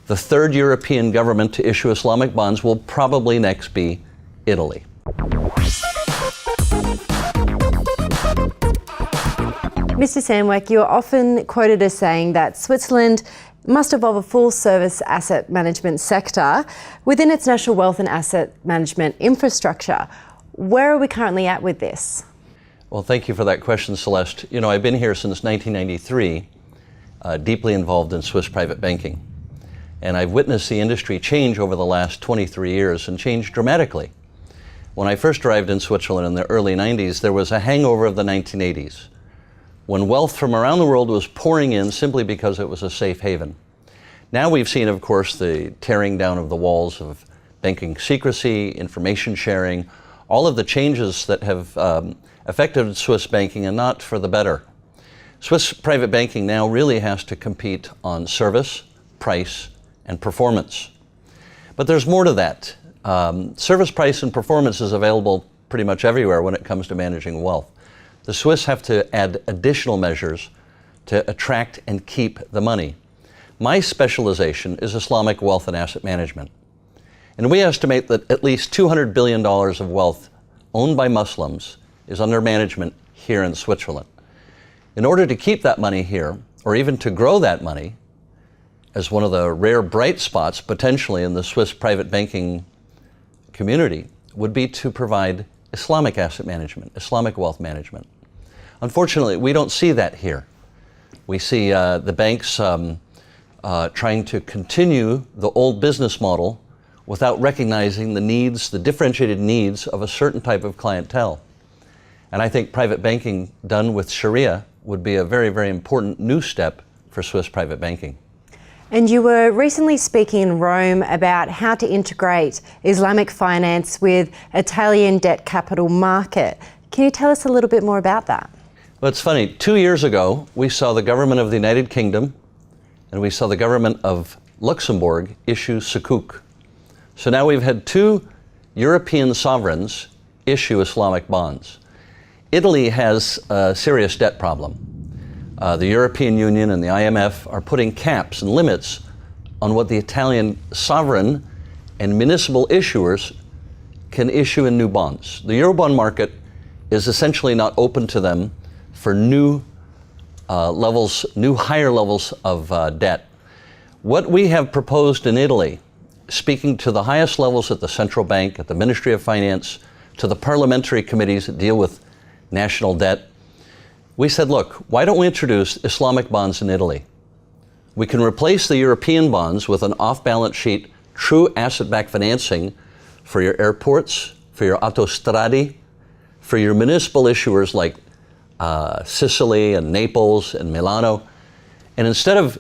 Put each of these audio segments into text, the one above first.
The third European government to issue Islamic bonds will probably next be Italy. Mr. Sandwick, you're often quoted as saying that Switzerland must evolve a full-service asset management sector within its national wealth and asset management infrastructure. Where are we currently at with this? Well, thank you for that question, Celeste. You know, I've been here since 1993, deeply involved in Swiss private banking. And I've witnessed the industry change over the last 23 years and change dramatically. When I first arrived in Switzerland in the early 90s, there was a hangover of the 1980s, when wealth from around the world was pouring in simply because it was a safe haven. Now we've seen, of course, the tearing down of the walls of banking secrecy, information sharing, all of the changes that have affected Swiss banking, and not for the better. Swiss private banking now really has to compete on service, price, and performance. But there's more to that. Service, price, and performance is available pretty much everywhere when it comes to managing wealth. The Swiss have to add additional measures to attract and keep the money. My specialization is Islamic wealth and asset management. And we estimate that at least $200 billion of wealth owned by Muslims is under management here in Switzerland. In order to keep that money here, or even to grow that money, as one of the rare bright spots potentially in the Swiss private banking community, would be to provide Islamic asset management, Islamic wealth management. Unfortunately, we don't see that here. We see the banks trying to continue the old business model without recognizing the needs, the differentiated needs of a certain type of clientele. And I think private banking done with Sharia would be a very, very important new step for Swiss private banking. And you were recently speaking in Rome about how to integrate Islamic finance with Italian debt capital market. Can you tell us a little bit more about that? Well, it's funny. 2 years ago, we saw the government of the United Kingdom and we saw the government of Luxembourg issue Sukuk. So now we've had two European sovereigns issue Islamic bonds. Italy has a serious debt problem. The European Union and the IMF are putting caps and limits on what the Italian sovereign and municipal issuers can issue in new bonds. The Eurobond market is essentially not open to them for new higher levels of debt. What we have proposed in Italy, speaking to the highest levels at the central bank, at the Ministry of Finance, to the parliamentary committees that deal with national debt, we said, look, why don't we introduce Islamic bonds in Italy? We can replace the European bonds with an off-balance sheet, true asset-backed financing for your airports, for your autostradi, for your municipal issuers like Sicily and Naples and Milano. And instead of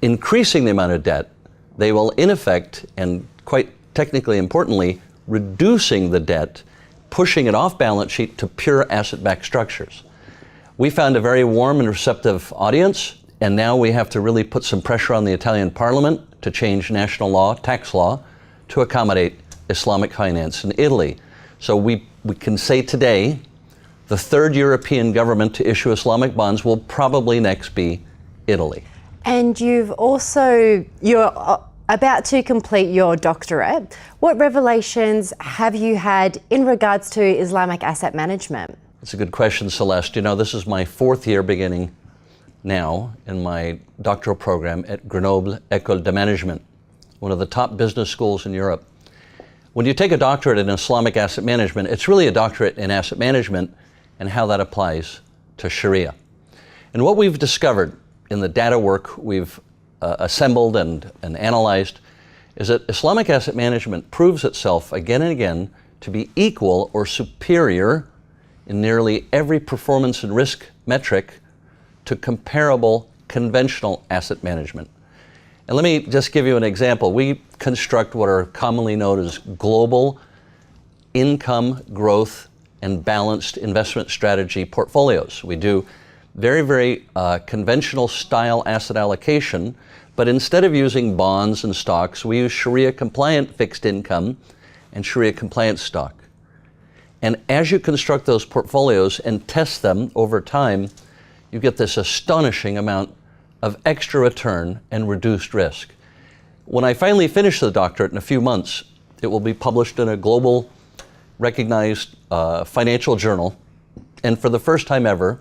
increasing the amount of debt, they will in effect, and quite technically importantly, reducing the debt, pushing it off balance sheet to pure asset-backed structures. We found a very warm and receptive audience, and now we have to really put some pressure on the Italian Parliament to change national law, tax law, to accommodate Islamic finance in Italy. So we can say today, the third European government to issue Islamic bonds will probably next be Italy. And you're about to complete your doctorate. What revelations have you had in regards to Islamic asset management? It's a good question, Celeste. You know, this is my fourth year beginning now in my doctoral program at Grenoble École de Management, one of the top business schools in Europe. When you take a doctorate in Islamic asset management, it's really a doctorate in asset management and how that applies to Sharia. And what we've discovered in the data work we've assembled and analyzed is that Islamic asset management proves itself again and again to be equal or superior in nearly every performance and risk metric to comparable conventional asset management. And let me just give you an example. We construct what are commonly known as global income growth and balanced investment strategy portfolios. We do very, very conventional style asset allocation, but instead of using bonds and stocks, we use Sharia compliant fixed income and Sharia compliant stock. And as you construct those portfolios and test them over time, you get this astonishing amount of extra return and reduced risk. When I finally finish the doctorate in a few months, it will be published in a global recognized financial journal, and for the first time ever,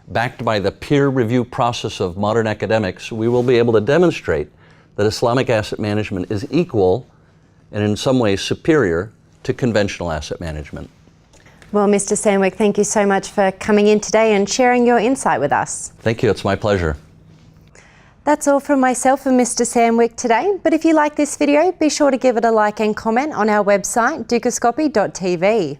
backed by the peer review process of modern academics, we will be able to demonstrate that Islamic asset management is equal and in some ways superior to conventional asset management. Well, Mr. Sandwick, thank you so much for coming in today and sharing your insight with us. Thank you, it's my pleasure. That's all from myself and Mr. Sandwick today, but if you like this video, be sure to give it a like and comment on our website, dukascopy.tv.